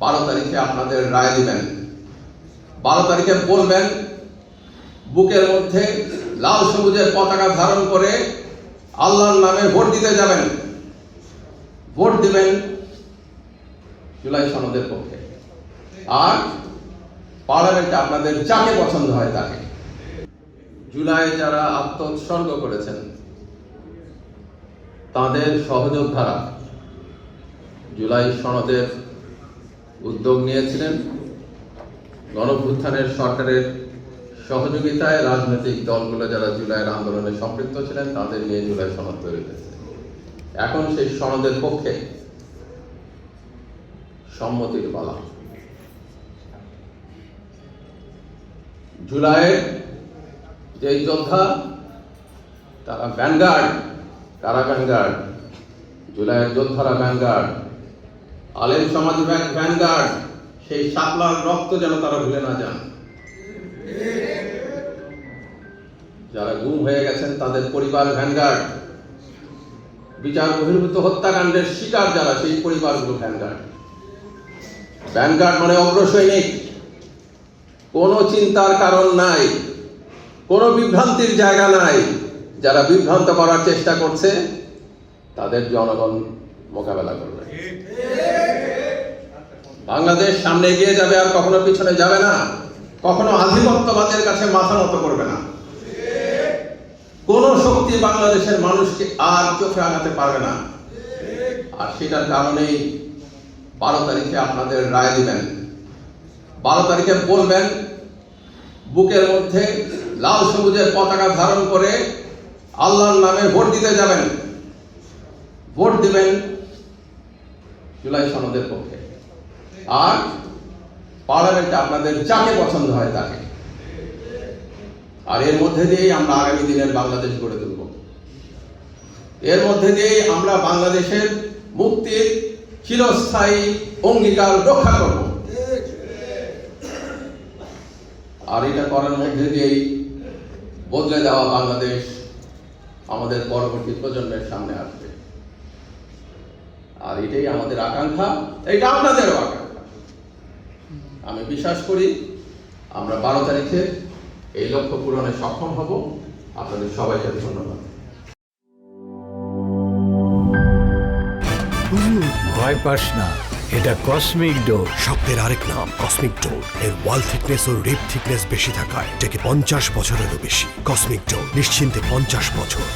12 তারিখে আপনাদের রায় দিবেন। 12 তারিখে বলবেন বুকের মধ্যে লাল সবুজের পতাকা ধারণ করে আল্লাহর নামে ভোট দিতে যাবেন। ভোট দিবেন জুলাই সনদের পক্ষে। আর পার্লামেন্টে আপনাদের যাকে পছন্দ হয় তাকে। জুলাই যারা আত্মোৎসর্গ করেছেন তাদের সহযোদ্ধারা জুলাই সনদের উদ্যোগ নিয়েছিলেন। গণঅভ্যুত্থানের সরকারের সহযোগিতায় রাজনৈতিক দলগুলো যারা জুলাইয়ের আন্দোলনে সম্পৃক্ত ছিলেন তাদের নিয়ে জুলাই সনদ তৈরি হয়েছে। এখন সেই সনদের পক্ষে সম্মতির পালা। জুলাইয়ের যে যোদ্ধা তারা ভ্যানগার্ড, কারা ভ্যানগার্ড? জুলাইয়ের যোদ্ধারা ভ্যানগার্ড, আলেম সমাজ ভ্যানগার্ড। সেই শাপলার রক্ত যেন তারা ভুলে না যান। যারা গুম হয়ে গেছেন তাদের পরিবার ভ্যানগার্ড, বিচার বহির্ভূত হত্যাকাণ্ডের শিকার যারা সেই পরিবারগুলো ভ্যানগার্ড। ভ্যানগার্ড মানে অগ্রসৈনিক। কোনো চিন্তার কারণ নাই, কোনো বিভ্রান্তির জায়গা নাই। যারা বিভ্রান্ত করার চেষ্টা করছে তাদের জনগণ মোকাবেলা করবে। বাংলাদেশ সামনে এগিয়ে যাবে, আর কখনো পিছনে যাবে না। কখনো আধিপত্যবাদের কাছে মাথা নত করবে না। কোন শক্তি বাংলাদেশের মানুষকে আর চোখে আগাতে পারবে না। আর সেটার কারণেই 12 তারিখে আপনাদের রায় দিবেন। 12 তারিখে বলবেন বুকের মধ্যে লাল সবুজের পতাকা ধারণ করে আল্লাহর নামে ভোট দিতে যাবেন। ভোট দিবেন জুলাই সনদের পক্ষে। আর পার্লামেন্টে আপনাদের যাকে পছন্দ হয় তাকে। আর এর মধ্যে দিয়েই আমরা আগামী দিনের বাংলাদেশ গড়ে তুলব। এর মধ্যে দিয়েই আমরা বাংলাদেশের মুক্তির চিরস্থায়ী অঙ্গীকার রক্ষা করব। আর এটা করার মধ্যে দিয়েই বদলে দেওয়া বাংলাদেশ আমাদের পরবর্তী প্রজন্মের সামনে আসবে। আর এটাই আমাদের আকাঙ্ক্ষা, এটা আপনাদেরও আকাঙ্ক্ষা। আমি বিশ্বাস করি আমরা 12 তারিখে এই লক্ষ্য পূরণে সক্ষম হব। আপনাদের সবাইকে ধন্যবাদ। ভয় পাস না, এটা কসমিক ডোর। শব্দের আরেক নাম কসমিক ডোর। এর ওয়াল থিকনেস ও রিপ থিকনেস বেশি থাকায় এটাকে 50 বছরেরও বেশি। কসমিক ডোর, নিশ্চিন্তে 50 বছর।